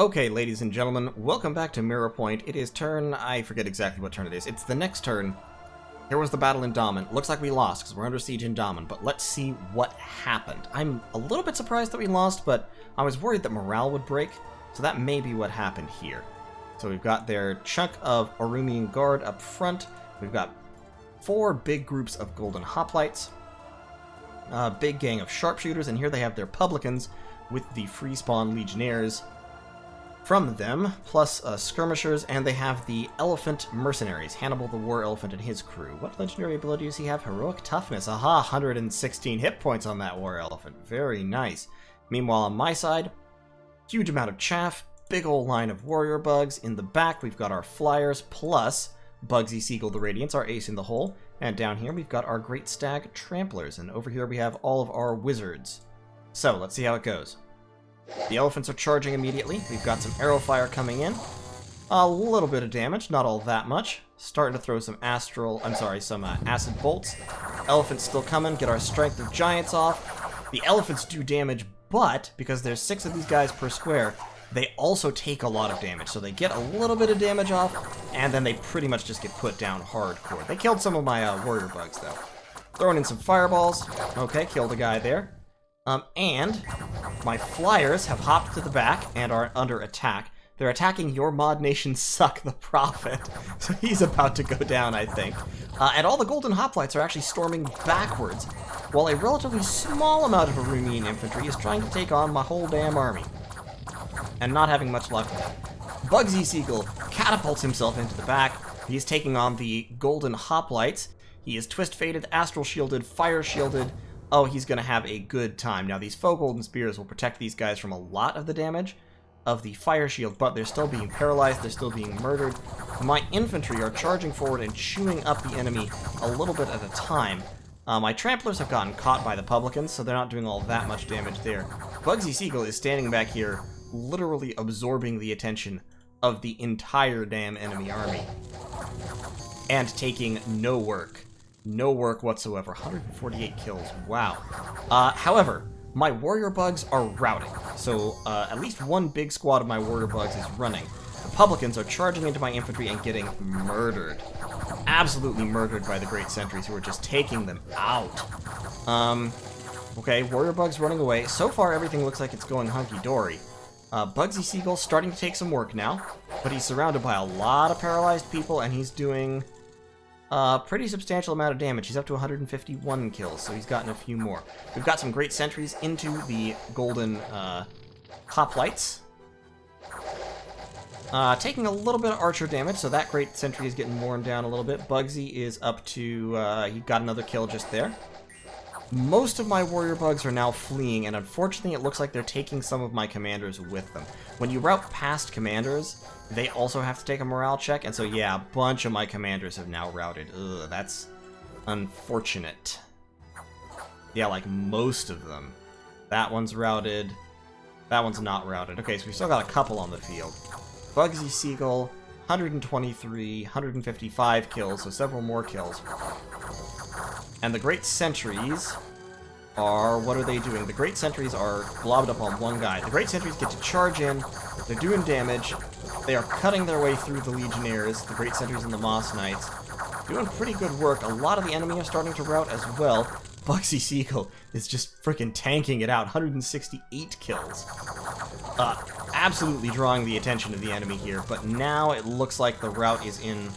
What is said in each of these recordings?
Okay, ladies and gentlemen, welcome back to Mirrorpoint. It is turn... I forget exactly what turn it is. It's the next turn. Here was the battle in Daman. Looks like we lost, because we're under siege in Daman, but let's see what happened. I'm a little bit surprised that we lost, but I was worried that morale would break, so that may be what happened here. So we've got their chunk of Arumian Guard up front. We've got 4 big groups of Golden Hoplites, a big gang of Sharpshooters, and here they have their Publicans with the Free Spawn Legionnaires from them, plus skirmishers, and they have the Elephant Mercenaries, Hannibal the War Elephant and his crew. What legendary ability does he have? Heroic Toughness. Aha, 116 hit points on that War Elephant. Very nice. Meanwhile, on my side, huge amount of chaff, big old line of warrior bugs. In the back, we've got our flyers, plus Bugsy Seagull the Radiance, our ace in the hole. And down here, we've got our Great Stag Tramplers, and over here we have all of our wizards. So, let's see how it goes. The elephants are charging immediately. We've got some arrow fire coming in. A little bit of damage, not all that much. Starting to throw some some acid bolts. Elephants still coming, get our strength of giants off. The elephants do damage, but because there's 6 of these guys per square, they also take a lot of damage. So they get a little bit of damage off, and then they pretty much just get put down hardcore. They killed some of my warrior bugs, though. Throwing in some fireballs. Okay, killed a guy there. And my flyers have hopped to the back and are under attack. They're attacking your mod nation Suck the Prophet. So he's about to go down, I think. And all the Golden Hoplites are actually storming backwards, while a relatively small amount of Arumian infantry is trying to take on my whole damn army. And not having much luck with it. Bugsy Seagull catapults himself into the back. He's taking on the Golden Hoplites. He is Twist Fated, Astral Shielded, Fire Shielded. Oh, he's going to have a good time. Now, these faux golden spears will protect these guys from a lot of the damage of the fire shield, but they're still being paralyzed, they're still being murdered. My infantry are charging forward and chewing up the enemy a little bit at a time. My tramplers have gotten caught by the publicans, so they're not doing all that much damage there. Bugsy Seagull is standing back here, literally absorbing the attention of the entire damn enemy army. And taking no work. No work whatsoever. 148 kills. Wow. However, my warrior bugs are routing. So, at least one big squad of my warrior bugs is running. The publicans are charging into my infantry and getting murdered. Absolutely murdered by the great sentries who are just taking them out. Okay, warrior bugs running away. So far, everything looks like it's going hunky-dory. Bugsy Seagull starting to take some work now, but he's surrounded by a lot of paralyzed people, and he's doing pretty substantial amount of damage. He's up to 151 kills, so he's gotten a few more. We've got some great sentries into the golden hoplites. Taking a little bit of archer damage, so that great sentry is getting worn down a little bit. Bugsy is up to, he got another kill just there. Most of my warrior bugs are now fleeing, and unfortunately it looks like they're taking some of my commanders with them. When you route past commanders, they also have to take a morale check, and so yeah, a bunch of my commanders have now routed. Ugh, that's unfortunate. Yeah, like most of them. That one's routed. That one's not routed. Okay, so we've still got a couple on the field. Bugsy Seagull, 123, 155 kills, so several more kills. And the Great Sentries are... what are they doing? The Great Sentries are blobbed up on one guy. The Great Sentries get to charge in. They're doing damage. They are cutting their way through the Legionnaires, the Great Sentries and the Moss Knights. Doing pretty good work. A lot of the enemy are starting to rout as well. Bugsy Seagull is just freaking tanking it out. 168 kills. Absolutely drawing the attention of the enemy here, but now it looks like the rout is in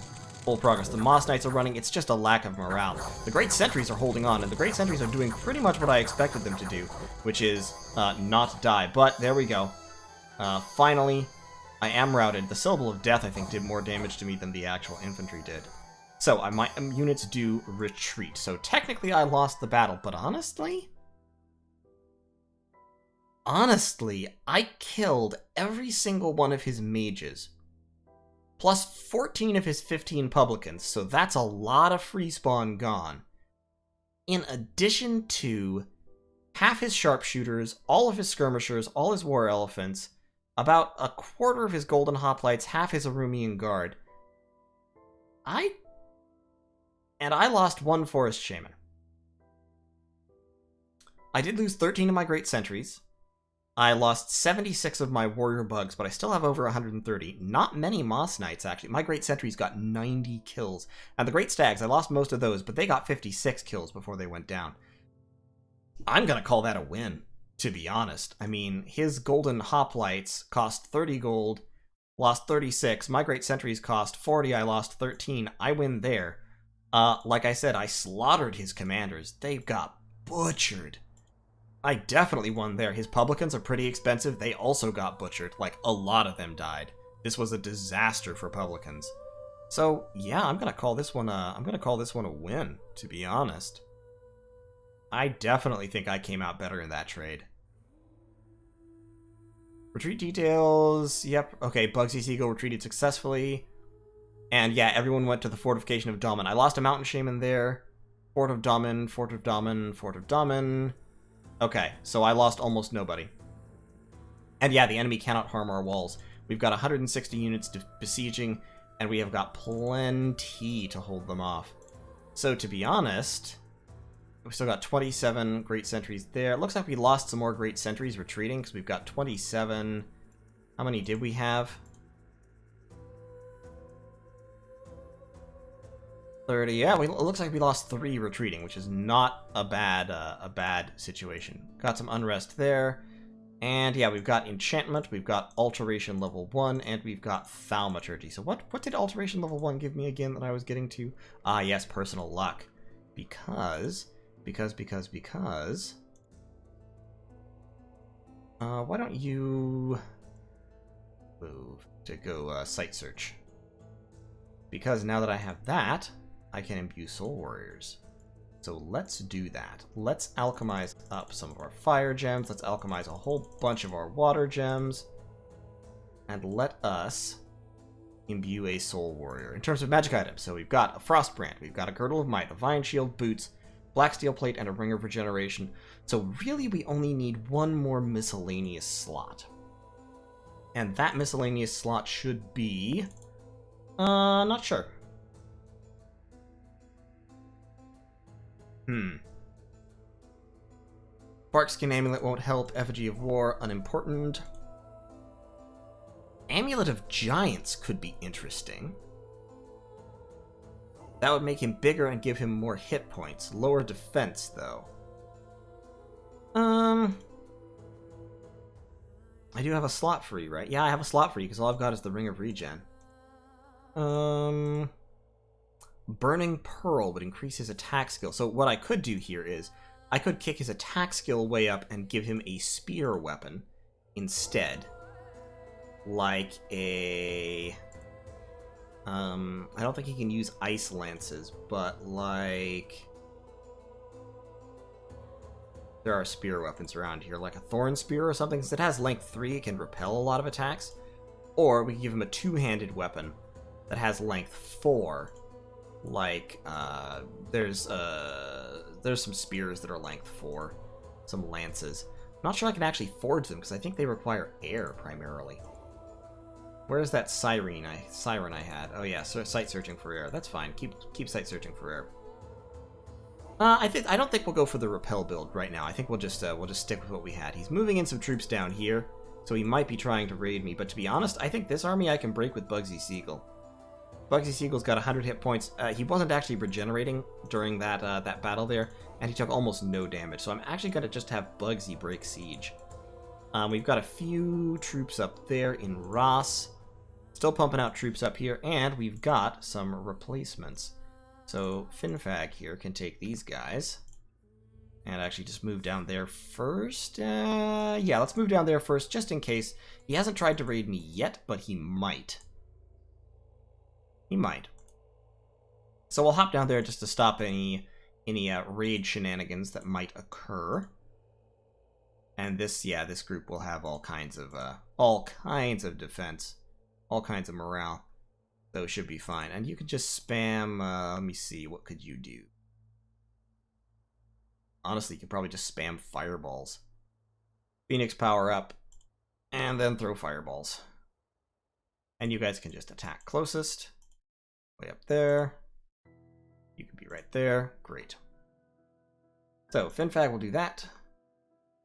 full progress. The Moss Knights are running. It's just a lack of morale. The Great Sentries are holding on, and the Great Sentries are doing pretty much what I expected them to do, which is not die. But there we go. Finally, I am routed. The Syllable of Death, I think, did more damage to me than the actual infantry did. So, my units do retreat. So, technically, I lost the battle, but honestly, I killed every single one of his mages, plus 14 of his 15 publicans, so that's a lot of free spawn gone. In addition to half his sharpshooters, all of his skirmishers, all his war elephants, about a quarter of his golden hoplites, half his Arumian guard. I lost one forest shaman. I did lose 13 of my great sentries. I lost 76 of my warrior bugs, but I still have over 130. Not many Moss Knights, actually. My Great Sentries got 90 kills. And the Great Stags, I lost most of those, but they got 56 kills before they went down. I'm gonna call that a win, to be honest. I mean, his Golden Hoplites cost 30 gold, lost 36. My Great Sentries cost 40, I lost 13. I win there. Like I said, I slaughtered his commanders. They got butchered. I definitely won there. His publicans are pretty expensive. They also got butchered. Like, a lot of them died. This was a disaster for publicans. So, yeah, I'm gonna call this one a win, to be honest. I definitely think I came out better in that trade. Retreat details. Yep. Okay, Bugsy Seagull retreated successfully. And yeah, everyone went to the Fortification of Daman. I lost a Mountain Shaman there. Fort of Daman, Fort of Daman, Fort of Daman. Okay, so I lost almost nobody. And yeah, the enemy cannot harm our walls. We've got 160 units besieging, and we have got plenty to hold them off. So to be honest, we've still got 27 Great Sentries there. It looks like we lost some more Great Sentries retreating, because we've got 27. How many did we have? 30. Yeah, it looks like we lost 3 retreating, which is not a bad situation. Got some unrest there. And yeah, we've got enchantment, we've got alteration level 1, and we've got thaumaturgy. So what did alteration level 1 give me again that I was getting to? Ah, yes, personal luck. Because why don't you move to go site search? Because now that I have that, I can imbue soul warriors. So let's do that. Let's alchemize up some of our fire gems. Let's alchemize a whole bunch of our water gems. And let us imbue a soul warrior. In terms of magic items, so we've got a frostbrand, we've got a girdle of might, a vine shield, boots, black steel plate, and a ring of regeneration. So really we only need one more miscellaneous slot. And that miscellaneous slot should be... not sure. Barkskin Amulet won't help. Effigy of War, unimportant. Amulet of Giants could be interesting. That would make him bigger and give him more hit points. Lower defense, though. I do have a slot free, right? Yeah, I have a slot free, because all I've got is the Ring of Regen. Burning Pearl would increase his attack skill. So what I could do here is, I could kick his attack skill way up and give him a spear weapon instead. Like a... I don't think he can use ice lances, but like... There are spear weapons around here, like a thorn spear or something. Since it has length 3, it can repel a lot of attacks. Or we can give him a two-handed weapon that has length 4. Like, there's some spears that are length 4. Some lances. I'm not sure I can actually forge them, because I think they require air, primarily. Where's that siren I had? Oh yeah, so site searching for air. That's fine. Keep site searching for air. I don't think we'll go for the repel build right now. I think we'll just stick with what we had. He's moving in some troops down here, so he might be trying to raid me. But to be honest, I think this army I can break with Bugsy Seagull. Bugsy Seagull's got 100 hit points. He wasn't actually regenerating during that that battle there, and he took almost no damage. So I'm actually gonna just have Bugsy break siege. We've got a few troops up there in Ross. Still pumping out troops up here, and we've got some replacements. So Finfag here can take these guys. And actually just move down there first. Yeah, let's move down there first, just in case. He hasn't tried to raid me yet, but he might. He might. So we'll hop down there just to stop any raid shenanigans that might occur. And this group will have all kinds of defense, all kinds of morale. So it should be fine. And you can just spam, let me see, what could you do? Honestly, you could probably just spam fireballs. Phoenix power up, and then throw fireballs. And you guys can just attack closest. Way up there. You can be right there. Great. So, Finfag will do that.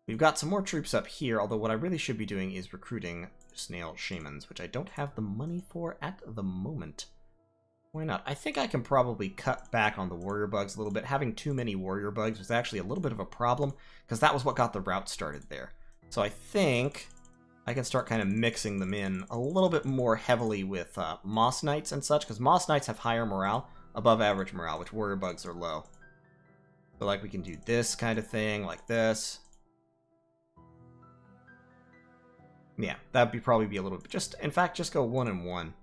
We've got some more troops up here, although what I really should be doing is recruiting snail shamans, which I don't have the money for at the moment. Why not? I think I can probably cut back on the warrior bugs a little bit. Having too many warrior bugs was actually a little bit of a problem, because that was what got the route started there. So I think I can start kind of mixing them in a little bit more heavily with moss knights and such, because moss knights have higher morale, above average morale, which warrior bugs are low. So like we can do this kind of thing, like this. Yeah, that'd be probably be a little bit, in fact, just go 1 and 1.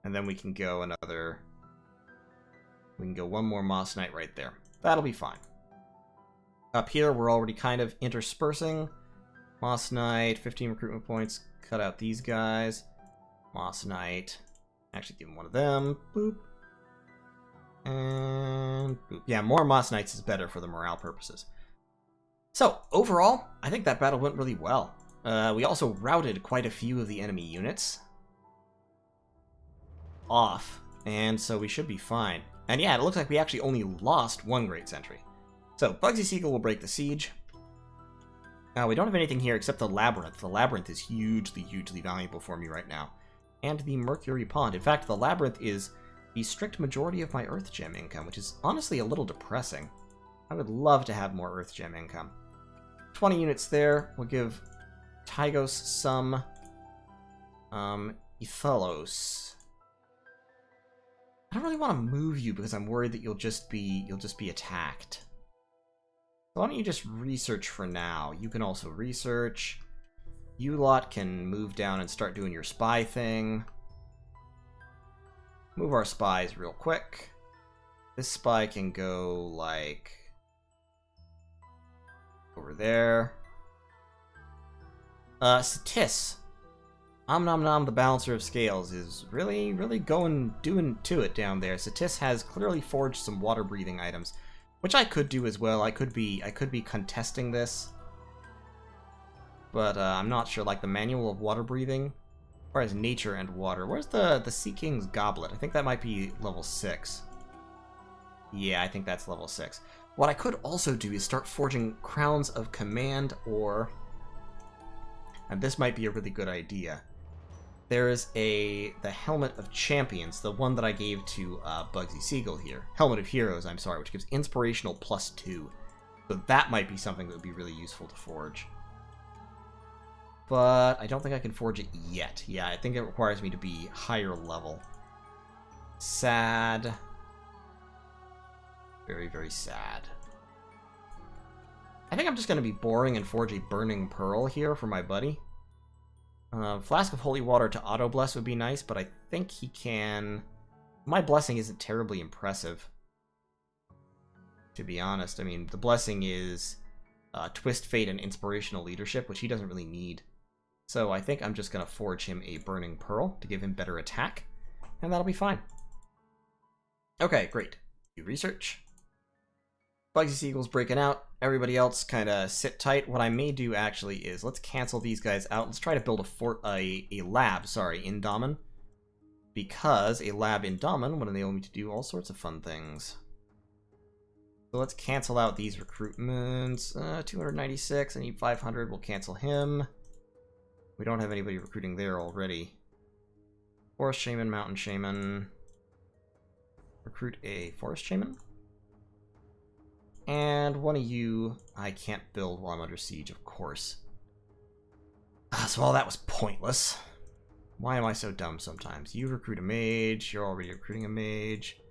And then we can go one more Moss Knight right there. That'll be fine. Up here, we're already kind of interspersing. Moss Knight, 15 recruitment points. Cut out these guys. Moss Knight. Actually, give him one of them. Boop. And boop. Yeah, more Moss Knights is better for the morale purposes. So, overall, I think that battle went really well. We also routed quite a few of the enemy units off, and so we should be fine. And yeah, it looks like we actually only lost 1 Great Sentry. So, Bugsy Seagull will break the siege. We don't have anything here except the Labyrinth. The Labyrinth is hugely, hugely valuable for me right now. And the Mercury Pond. In fact, the Labyrinth is the strict majority of my Earth Gem income, which is honestly a little depressing. I would love to have more Earth Gem income. 20 units there. We'll give Tygos some Ethalos. I don't really want to move you because I'm worried that you'll just be attacked. So why don't you just research for now? You can also research. You lot can move down and start doing your spy thing. Move our spies real quick. This spy can go like over there. Satis. Om Nom Nom, the Balancer of Scales, is really doing to it down there. Satis has clearly forged some water-breathing items, which I could do as well. I could be contesting this, but I'm not sure. Like the Manual of Water Breathing, or as Nature and Water. Where's the Sea King's Goblet? I think that might be level 6. Yeah, I think that's level 6. What I could also do is start forging Crowns of Command, and this might be a really good idea. There is the Helmet of Champions, the one that I gave to Bugsy Seagull here. Helmet of Heroes, I'm sorry, which gives Inspirational +2. So that might be something that would be really useful to forge. But I don't think I can forge it yet. Yeah, I think it requires me to be higher level. Sad. Very, very sad. I think I'm just going to be boring and forge a Burning Pearl here for my buddy. Flask of Holy Water to auto-bless would be nice, but I think he can... My blessing isn't terribly impressive, to be honest. I mean, the blessing is Twist Fate and Inspirational Leadership, which he doesn't really need. So I think I'm just going to forge him a Burning Pearl to give him better attack, and that'll be fine. Okay, great. You research. Bugsy Seagull's breaking out. Everybody else kind of sit tight. What I may do actually is let's cancel these guys out. Let's try to build a lab, in Daman. Because a lab in Daman would enable me to do all sorts of fun things. So let's cancel out these recruitments. 296, I need 500, we'll cancel him. We don't have anybody recruiting there already. Forest Shaman, Mountain Shaman. Recruit a Forest Shaman. And one of you, I can't build while I'm under siege, of course. So all that was pointless. Why am I so dumb sometimes? You recruit a mage, you're already recruiting a mage.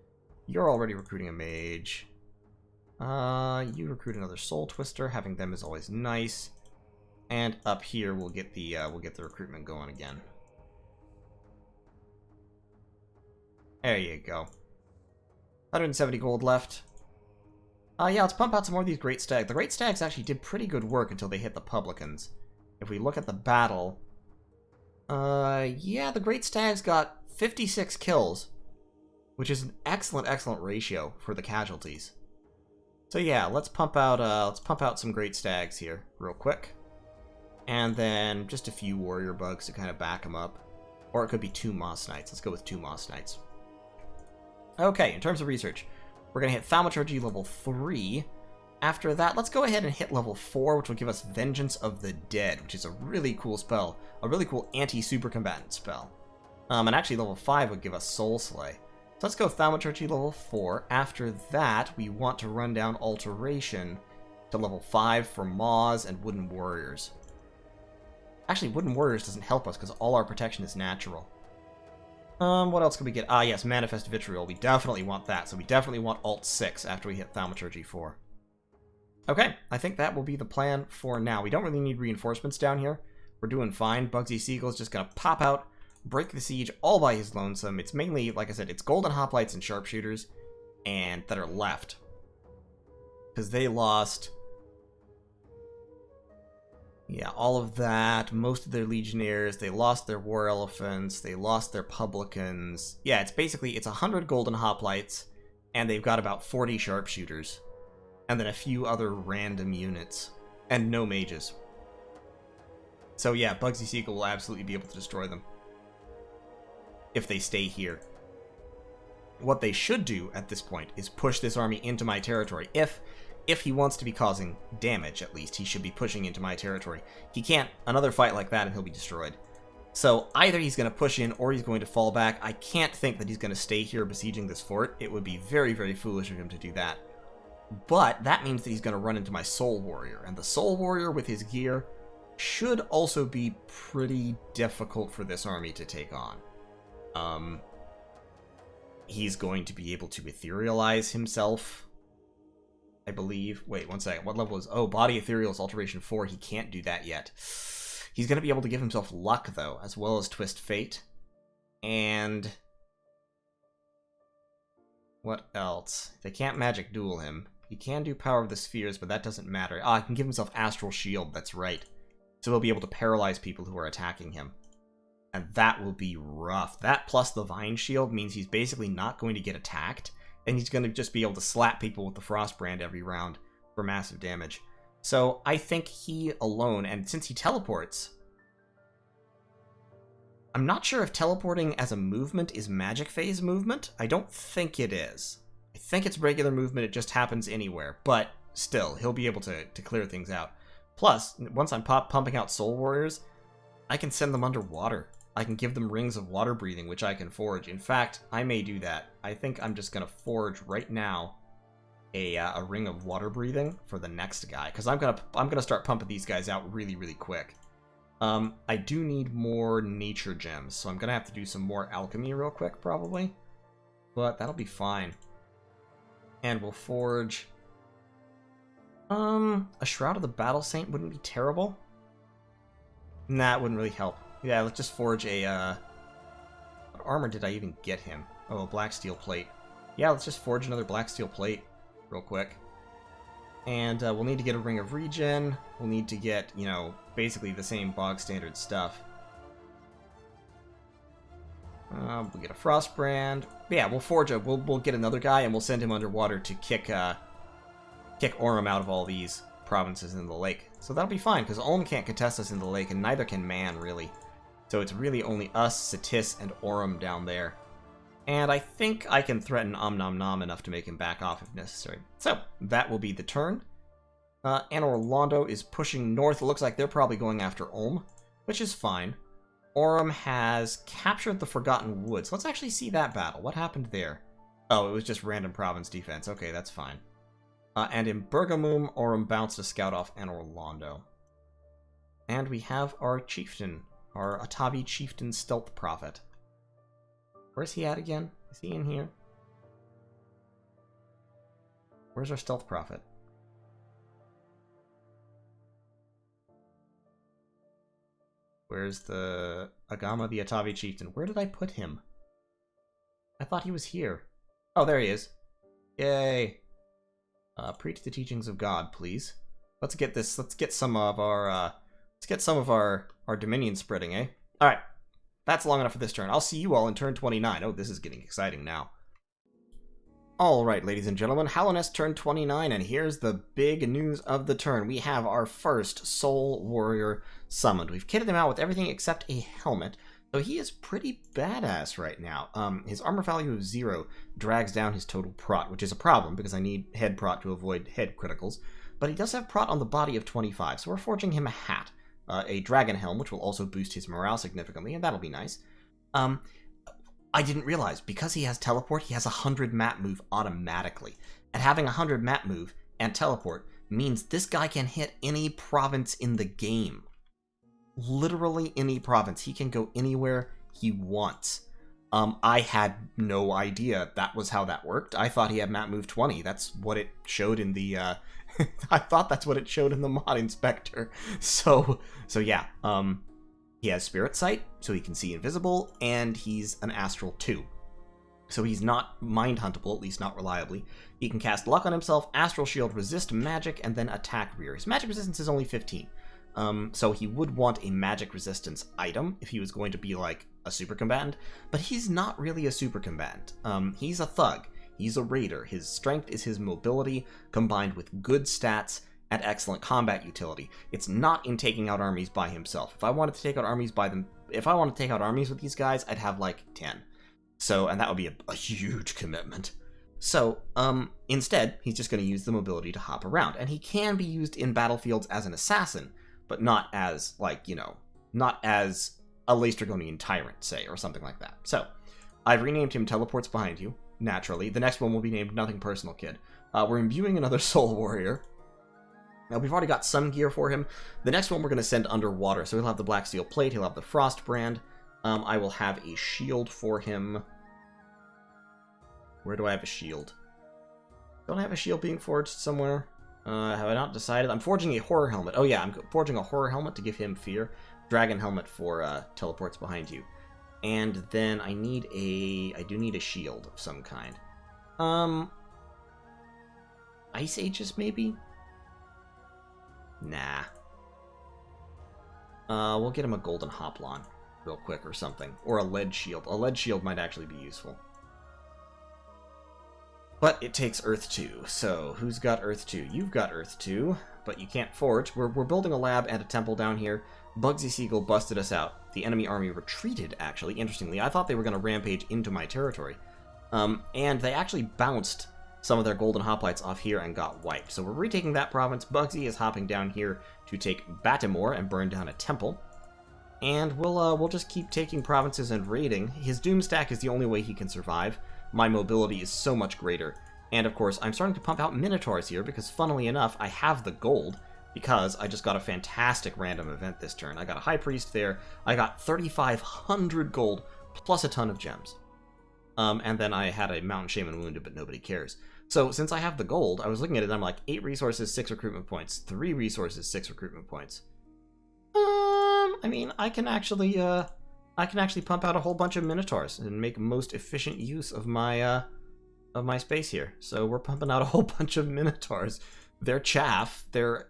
You're already recruiting a mage. You recruit another Soul Twister, having them is always nice. And up here we'll get the recruitment going again. There you go. 170 gold left. Yeah, let's pump out some more of these Great Stags. The Great Stags actually did pretty good work until they hit the Publicans. If we look at the battle... yeah, the Great Stags got 56 kills, which is an excellent ratio for the casualties. So yeah, let's pump out some Great Stags here, real quick. And then just a few Warrior Bugs to kind of back them up. Or it could be 2 Moss Knights. Let's go with 2 Moss Knights. Okay, in terms of research... We're going to hit Thaumaturgy level 3. After that, let's go ahead and hit level 4, which will give us Vengeance of the Dead, which is a really cool spell. A really cool anti-super combatant spell. And actually level 5 would give us Soul Slay. So let's go Thaumaturgy level 4. After that, we want to run down Alteration to level 5 for Maws and Wooden Warriors. Actually, Wooden Warriors doesn't help us because all our protection is natural. What else can we get? Ah, yes, Manifest Vitriol. We definitely want that. So we definitely want Alt 6 after we hit Thaumaturgy 4. Okay, I think that will be the plan for now. We don't really need reinforcements down here. We're doing fine. Bugsy Seagull's just going to pop out, break the siege all by his lonesome. It's mainly, like I said, it's Golden Hoplites and Sharpshooters and that are left. Because they lost... yeah, all of that, most of their Legionnaires, they lost their War Elephants, they lost their Publicans. Yeah, it's basically, it's 100 Golden Hoplites, and they've got about 40 Sharpshooters. And then a few other random units. And no mages. So yeah, Bugsy Seagull will absolutely be able to destroy them. If they stay here. What they should do at this point is push this army into my territory. If he wants to be causing damage, at least, he should be pushing into my territory. He can't, another fight like that and he'll be destroyed. So either he's going to push in or he's going to fall back. I can't think that he's going to stay here besieging this fort. It would be very, very foolish of him to do that. But that means that he's going to run into my Soul Warrior. And the Soul Warrior with his gear should also be pretty difficult for this army to take on. He's going to be able to etherealize himself, I believe. Wait, one second. What level is... oh, Body Ethereal is Alteration 4. He can't do that yet. He's going to be able to give himself Luck, though, as well as Twist Fate. And... what else? They can't Magic Duel him. He can do Power of the Spheres, but that doesn't matter. Ah, he can give himself Astral Shield, that's right. So he'll be able to paralyze people who are attacking him. And that will be rough. That plus the Vine Shield means he's basically not going to get attacked, and he's going to just be able to slap people with the Frostbrand every round for massive damage. So I think he alone, and since he teleports... I'm not sure if teleporting as a movement is Magic Phase movement. I don't think it is. I think it's regular movement, it just happens anywhere. But still, he'll be able to clear things out. Plus, once I'm pumping out Soul Warriors, I can send them underwater. I can give them Rings of Water Breathing, which I can forge. In fact, I may do that. I think I'm just going to forge right now a Ring of Water Breathing for the next guy. Because I'm gonna start pumping these guys out really, really quick. I do need more nature gems, so I'm gonna have to do some more alchemy real quick, probably. But that'll be fine. And we'll forge... a Shroud of the Battle Saint wouldn't be terrible. Nah, it wouldn't really help. Yeah, let's just forge a, what armor did I even get him? Oh, a Black Steel Plate. Yeah, let's just forge another Black Steel Plate real quick. And we'll need to get a Ring of Regen. We'll need to get, you know, basically the same bog standard stuff. We'll get a Frostbrand. Yeah, we'll forge we'll get another guy and we'll send him underwater to kick Orym out of all these provinces in the lake. So that'll be fine, because Ulm can't contest us in the lake, and neither can Man, really. So it's really only us, Satis, and Orym down there. And I think I can threaten Nom Nom enough to make him back off if necessary. So, that will be the turn. Anor Londo is pushing north. It looks like they're probably going after Ulm, which is fine. Orym has captured the Forgotten Woods. Let's actually see that battle. What happened there? Oh, it was just random province defense. Okay, that's fine. And in Bergamum, Orym bounced a scout off Anor Londo. And we have our chieftain, our Atavi chieftain stealth prophet. Where's he at again? Is he in here? Where's our stealth prophet? Where's the Agama the Atavi chieftain? Where did I put him? I thought he was here. Oh, there he is. Yay. Preach the teachings of God, please. Let's get this. Let's get some of our dominion spreading, eh? All right. That's long enough for this turn. I'll see you all in turn 29. Oh, this is getting exciting now. Alright, ladies and gentlemen, Hallownest turn 29, and here's the big news of the turn. We have our first Soul Warrior summoned. We've kitted him out with everything except a helmet, So he is pretty badass right now. His armor value of 0 drags down his total prot, which is a problem because I need head prot to avoid head criticals. But he does have prot on the body of 25, so we're forging him a hat. A dragon helm, which will also boost his morale significantly, and that'll be nice. I didn't realize, because he has teleport, he has 100 map move automatically. And having 100 map move and teleport means this guy can hit any province in the game. Literally any province. He can go anywhere he wants. I had no idea that was how that worked. I thought he had map move 20. That's what it showed in the I thought that's what it showed in the mod inspector. So yeah. He has spirit sight, so he can see invisible, and he's an astral 2. So he's not mind huntable, at least not reliably. He can cast luck on himself, astral shield, resist magic, and then attack rear. His magic resistance is only 15. So he would want a magic resistance item if he was going to be like a super combatant, but he's not really a super combatant. He's a thug. He's a raider. His strength is his mobility combined with good stats and excellent combat utility. It's not in taking out armies by himself. If I wanted to take out armies with these guys, I'd have like 10. So, and that would be a huge commitment. So, instead, he's just going to use the mobility to hop around, and he can be used in battlefields as an assassin, but not as, like, you know, not as a Laestrygonian tyrant, say, or something like that. So, I've renamed him Teleports Behind You, naturally. The next one will be named Nothing Personal Kid. We're imbuing another Soul Warrior. Now, we've already got some gear for him. The next one we're going to send underwater, so he'll have the Black Steel Plate, he'll have the Frost Brand. I will have a shield for him. Where do I have a shield? Don't I have a shield being forged somewhere? Have I not decided? I'm forging a horror helmet. Oh yeah, I'm forging a horror helmet to give him fear. Dragon helmet for Teleports Behind You. And then I do need a shield of some kind. Ice Aegis maybe? Nah. We'll get him a golden hoplon real quick or something. Or a lead shield. A lead shield might actually be useful. But it takes Earth 2, so who's got Earth 2? You've got Earth 2, but you can't forge. We're building a lab and a temple down here. Bugsy Seagull busted us out. The enemy army retreated, actually, interestingly. I thought they were going to rampage into my territory. And they actually bounced some of their golden hoplites off here and got wiped. So we're retaking that province. Bugsy is hopping down here to take Batimore and burn down a temple. And we'll just keep taking provinces and raiding. His Doom stack is the only way he can survive. My mobility is so much greater. And of course, I'm starting to pump out Minotaurs here because, funnily enough, I have the gold because I just got a fantastic random event this turn. I got a High Priest there. I got 3,500 gold plus a ton of gems. And then I had a Mountain Shaman wounded, but nobody cares. So since I have the gold, I was looking at it and I'm like, 8 resources, 6 recruitment points. 3 resources, 6 recruitment points. I mean, I can actually pump out a whole bunch of Minotaurs and make most efficient use of my space here. So we're pumping out a whole bunch of Minotaurs. They're chaff.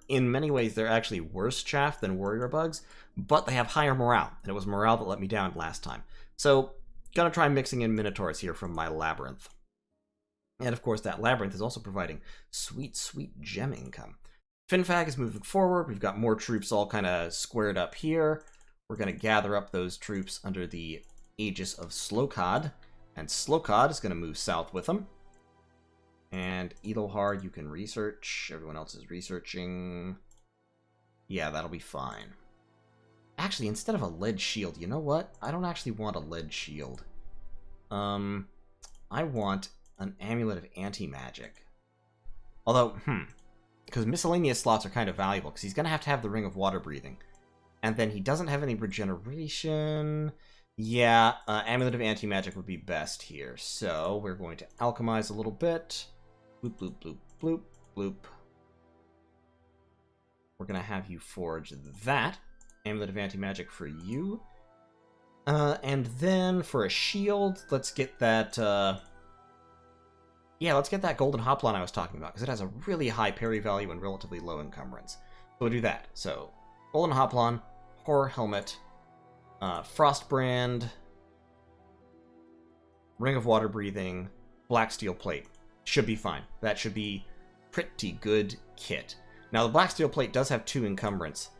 In many ways, they're actually worse chaff than warrior bugs, but they have higher morale, and it was morale that let me down last time. So, gonna try mixing in Minotaurs here from my labyrinth. And of course, that labyrinth is also providing sweet, sweet gem income. Finfag is moving forward. We've got more troops all kind of squared up here. We're going to gather up those troops under the aegis of Slokod. And Slokod is going to move south with them. And Edelhard, you can research. Everyone else is researching. Yeah, that'll be fine. Actually, instead of a lead shield, you know what? I don't actually want a lead shield. I want an amulet of anti-magic. Although, because miscellaneous slots are kind of valuable, because he's going to have the Ring of Water Breathing. And then he doesn't have any regeneration. Yeah, Amulet of Anti-Magic would be best here. So we're going to alchemize a little bit. Bloop, bloop, bloop, bloop, bloop. We're going to have you forge that. Amulet of Anti-Magic for you. And then for a shield, let's get that... yeah, let's get that Golden Hoplon I was talking about, because it has a really high parry value and relatively low encumbrance. So we'll do that. So, Golden Hoplon, Horror Helmet, Frost Brand, Ring of Water Breathing, Black Steel Plate. Should be fine. That should be pretty good kit. Now, the Black Steel Plate does have 2 encumbrance,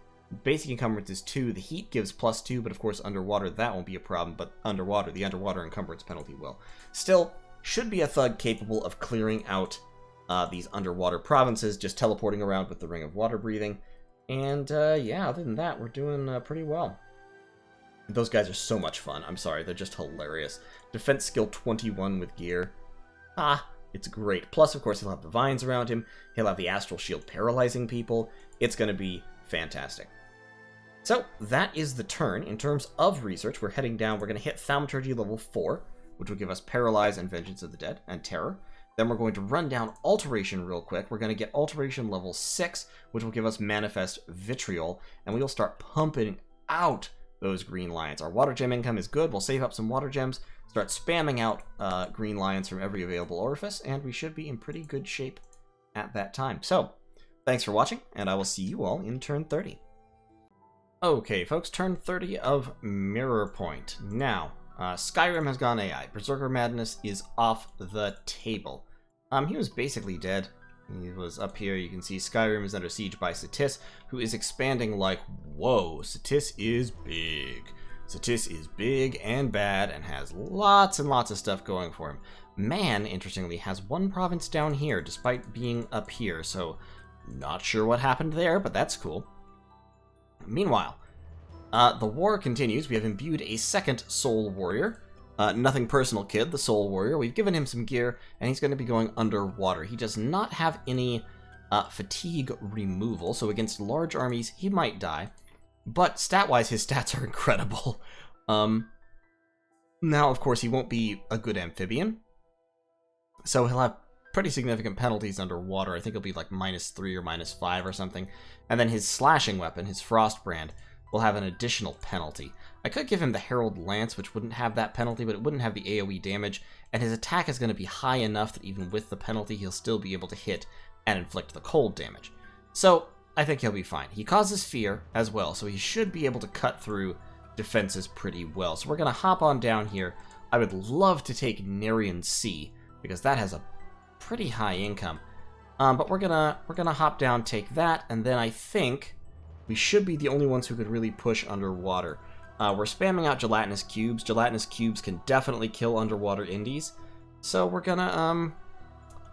Basic encumbrance is 2. The heat gives +2, but of course underwater that won't be a problem, but underwater, the underwater encumbrance penalty will. Still, should be a thug capable of clearing out these underwater provinces, just teleporting around with the Ring of Water Breathing. And yeah, other than that, we're doing pretty well. Those guys are so much fun. I'm sorry, they're just hilarious. Defense skill 21 with gear. It's great. Plus, of course, he'll have the vines around him. He'll have the astral shield paralyzing people. It's going to be fantastic. So, that is the turn. In terms of research, we're heading down. We're going to hit Thaumaturgy level 4, which will give us Paralyze and Vengeance of the Dead, and Terror. Then we're going to run down Alteration real quick. We're going to get Alteration level 6, which will give us Manifest Vitriol, and we will start pumping out those green lions. Our water gem income is good. We'll save up some water gems, start spamming out green lions from every available orifice, and we should be in pretty good shape at that time. So, thanks for watching, and I will see you all in turn 30. Okay, folks, turn 30 of Mirrorpoint. Now, Skyrim has gone AI. Berserker Madness is off the table. He was basically dead. He was up here. You can see Skyrim is under siege by Satis, who is expanding like, whoa, Satis is big. Satis is big and bad and has lots and lots of stuff going for him. Man, interestingly, has one province down here, despite being up here, so not sure what happened there, but that's cool. Meanwhile, the war continues. We have imbued a second Soul Warrior. Nothing personal, kid, the Soul Warrior. We've given him some gear, and he's going to be going underwater. He does not have any fatigue removal, so against large armies, he might die. But stat-wise, his stats are incredible. Now, of course, he won't be a good amphibian, so he'll have pretty significant penalties underwater. I think it'll be like -3 or -5 or something. And then his slashing weapon, his Frost Brand, will have an additional penalty. I could give him the Herald Lance, which wouldn't have that penalty, but it wouldn't have the AoE damage, and his attack is going to be high enough that even with the penalty, he'll still be able to hit and inflict the cold damage. So, I think he'll be fine. He causes fear as well, so he should be able to cut through defenses pretty well. So we're going to hop on down here. I would love to take Narian Sea, because that has a pretty high income. But we're gonna hop down, take that, and then I think we should be the only ones who could really push underwater. We're spamming out gelatinous cubes. Gelatinous cubes can definitely kill underwater indies, so we're gonna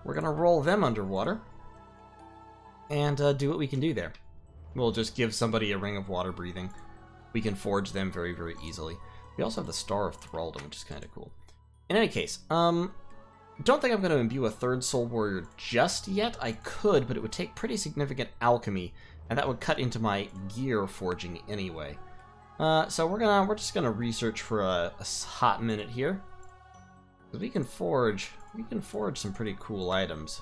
roll them underwater and do what we can do there. We'll just give somebody a Ring of Water Breathing. We can forge them very, very easily. We also have the Star of Thraldom, which is kind of cool. In any case, don't think I'm going to imbue a third Soul Warrior just yet. I could, but it would take pretty significant alchemy, and that would cut into my gear forging anyway. So we're just gonna research for a hot minute here, because we can forge some pretty cool items.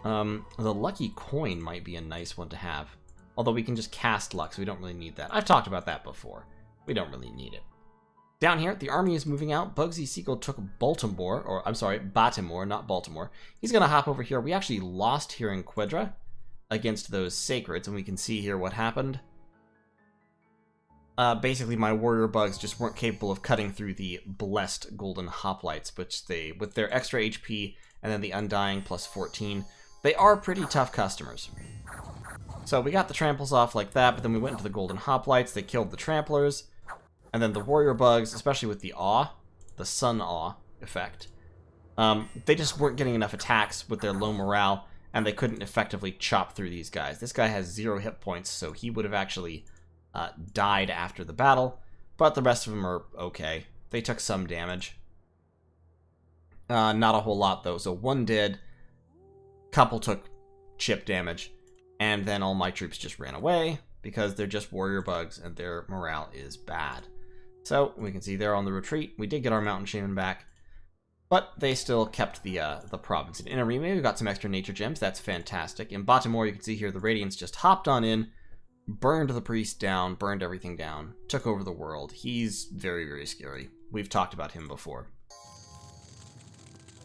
The Lucky Coin might be a nice one to have, although we can just cast luck, so we don't really need that. I've talked about that before. We don't really need it. Down here, the army is moving out. Bugsy Seagull took Baltimore, or I'm sorry, Baltimore, not Baltimore. He's gonna hop over here. We actually lost here in Quedra against those Sacreds, and we can see here what happened. Basically, my warrior bugs just weren't capable of cutting through the blessed golden hoplites, which they, with their extra HP and then the undying plus 14, they are pretty tough customers. So we got the tramples off like that, but then we went into the golden hoplites. They killed the tramplers. And then the warrior bugs, especially with the awe, the sun awe effect, they just weren't getting enough attacks with their low morale, and they couldn't effectively chop through these guys. This guy has 0 hit points, so he would have actually died after the battle, but the rest of them are okay. They took some damage. Not a whole lot, though. So 1 did, couple took chip damage, and then all my troops just ran away, because they're just warrior bugs, and their morale is bad. So, we can see they're on the retreat. We did get our Mountain Shaman back, but they still kept the province. In Inarime, we got some extra nature gems. That's fantastic. In Baltimore, you can see here the Radiants just hopped on in, burned the priest down, burned everything down, took over the world. He's very, very scary. We've talked about him before.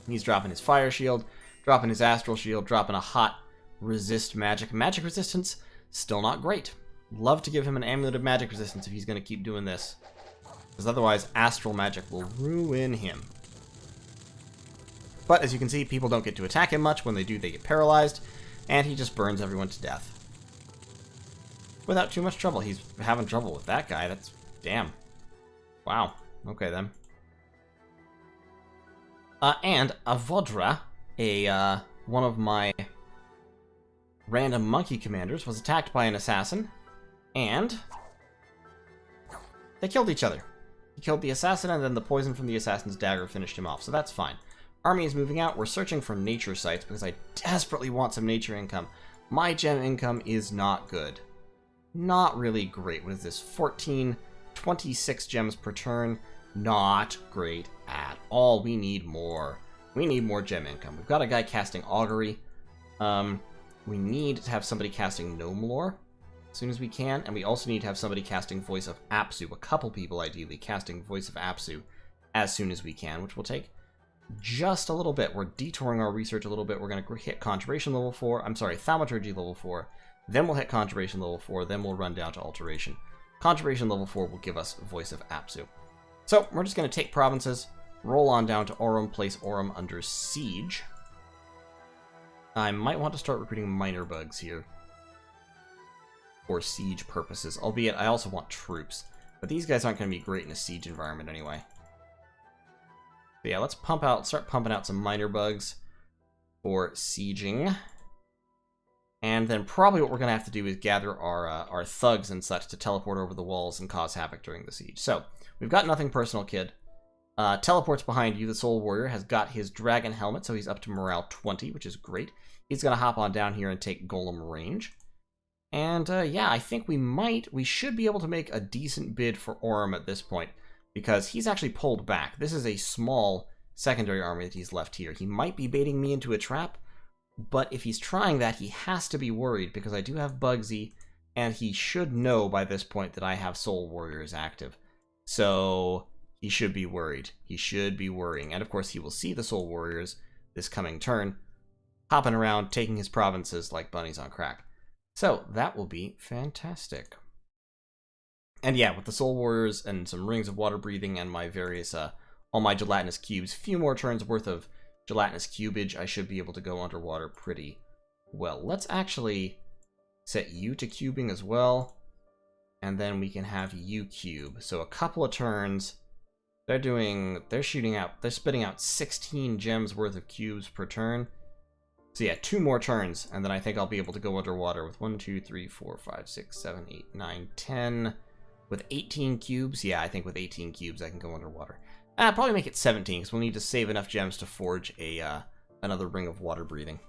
He's dropping his fire shield, dropping his astral shield, dropping a hot resist magic. Magic resistance, still not great. Love to give him an amulet of magic resistance if he's going to keep doing this, because otherwise astral magic will ruin him. But as you can see, people don't get to attack him much. When they do, they get paralyzed, and he just burns everyone to death. without too much trouble. He's having trouble with that guy. That's... damn. Wow. Okay, then. And Avodra, one of my random monkey commanders, was attacked by an assassin, and they killed each other. He killed the assassin, and then the poison from the assassin's dagger finished him off, so that's fine. Army is moving out. We're searching for nature sites because I desperately want some nature income. My gem income is not good. Not really great. What is this? 14, 26 gems per turn. Not great at all. We need more. We need more gem income. We've got a guy casting Augury. We need to have somebody casting Gnome Lore as soon as we can, and we also need to have somebody casting Voice of Apsu. A couple people, ideally, casting Voice of Apsu as soon as we can, which will take just a little bit. We're detouring our research a little bit. We're going to hit Conjuration level 4. I'm sorry, Thaumaturgy level 4. Then we'll hit Conjuration level 4. Then we'll run down to Alteration. Conjuration level 4 will give us Voice of Apsu. So, we're just going to take provinces, roll on down to Aurum, place Aurum under siege. I might want to start recruiting minor bugs here for siege purposes, albeit I also want troops. But these guys aren't going to be great in a siege environment anyway. So yeah, let's start pumping out some minor bugs for sieging. And then probably what we're going to have to do is gather our thugs and such to teleport over the walls and cause havoc during the siege. So, we've got nothing personal, kid. Teleports behind you. The Soul Warrior has got his dragon helmet, so he's up to morale 20, which is great. He's going to hop on down here and take golem range. And yeah, I think we should be able to make a decent bid for Aurum at this point, because he's actually pulled back. This is a small secondary army that he's left here. He might be baiting me into a trap, but if he's trying that, he has to be worried, because I do have Bugsy, and he should know by this point that I have Soul Warriors active. So he should be worried. He should be worrying. And of course, he will see the Soul Warriors this coming turn, hopping around, taking his provinces like bunnies on crack. So that will be fantastic. And yeah, with the Soul Warriors and some Rings of Water Breathing and my various, all my gelatinous cubes, few more turns worth of gelatinous cubage, I should be able to go underwater pretty well. Let's actually set you to cubing as well, and then we can have you cube. So a couple of turns, they're spitting out 16 gems worth of cubes per turn. So yeah, 2 more turns, and then I think I'll be able to go underwater with 1, 2, 3, 4, 5, 6, 7, 8, 9, 10. With 18 cubes, yeah, I think with 18 cubes I can go underwater. I'll probably make it 17, because we'll need to save enough gems to forge another Ring of Water Breathing.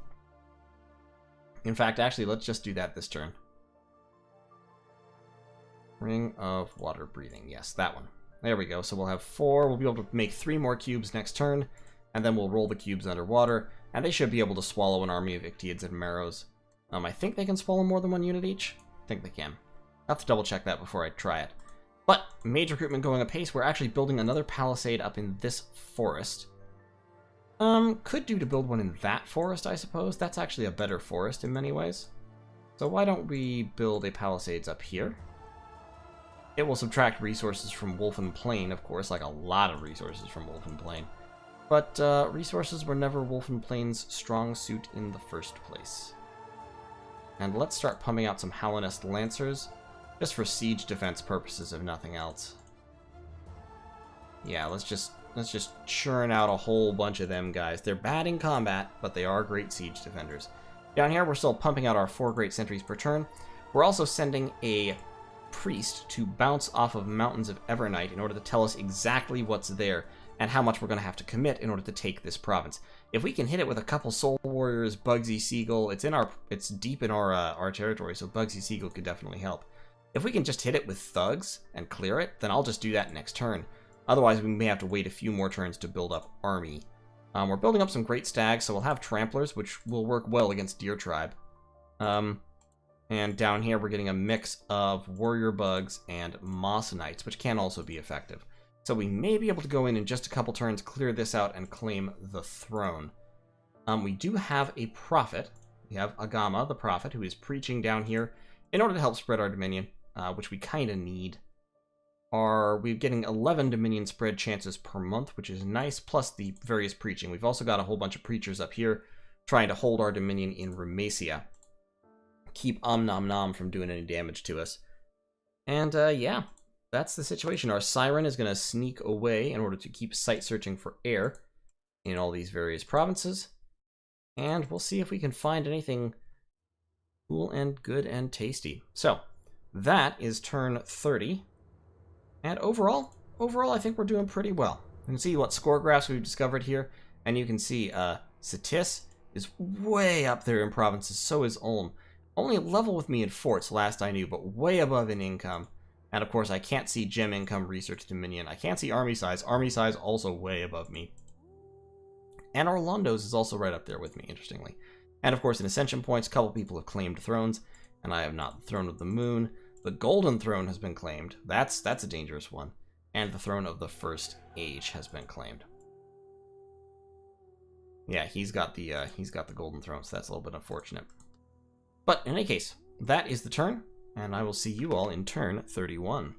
In fact, actually, let's just do that this turn. Ring of Water Breathing, yes, that one. There we go, so we'll have 4, we'll be able to make 3 more cubes next turn, and then we'll roll the cubes underwater, and they should be able to swallow an army of Ictiids and Marrows. I think they can swallow more than 1 unit each? I think they can. I'll have to double check that before I try it. But, mage recruitment going apace, we're actually building another palisade up in this forest. Could do to build one in that forest, I suppose. That's actually a better forest in many ways. So why don't we build a palisades up here? It will subtract resources from Wolfen Plain, of course, like a lot of resources from Wolfen Plain. But resources were never Wolfen Plain's strong suit in the first place. And let's start pumping out some Hallownest Lancers, just for siege defense purposes, if nothing else. Yeah, let's just churn out a whole bunch of them guys. They're bad in combat, but they are great siege defenders. Down here, we're still pumping out our 4 great sentries per turn. We're also sending a priest to bounce off of Mountains of Evernight in order to tell us exactly what's there and how much we're going to have to commit in order to take this province. If we can hit it with a couple Soul Warriors, Bugsy Seagull, it's deep in our territory, so Bugsy Seagull could definitely help. If we can just hit it with thugs and clear it, then I'll just do that next turn. Otherwise, we may have to wait a few more turns to build up army. We're building up some great stags, so we'll have tramplers, which will work well against Deer Tribe. And down here, we're getting a mix of warrior bugs and moss knights, which can also be effective. So we may be able to go in just a couple turns, clear this out, and claim the throne. We do have a prophet. We have Agama, the prophet, who is preaching down here in order to help spread our dominion, which we kind of need. We're getting 11 dominion spread chances per month, which is nice, plus the various preaching. We've also got a whole bunch of preachers up here trying to hold our dominion in Remacia. keep Nom Nom from doing any damage to us. And yeah, that's the situation. Our Siren is going to sneak away in order to keep sight searching for air in all these various provinces. And we'll see if we can find anything cool and good and tasty. So, that is turn 30. And overall, I think we're doing pretty well. You can see what score graphs we've discovered here. And you can see Satis is way up there in provinces, so is Ulm. Only level with me in forts, last I knew, but way above in income. And of course, I can't see gem income, research dominion. I can't see army size. Army size also way above me. And our Londo's is also right up there with me, interestingly. And of course, in Ascension points, a couple people have claimed thrones, and I have not. The Throne of the Moon. The Golden Throne has been claimed. That's a dangerous one. And the Throne of the First Age has been claimed. Yeah, he's got the Golden Throne, so that's a little bit unfortunate. But in any case, that is the turn, and I will see you all in turn 31.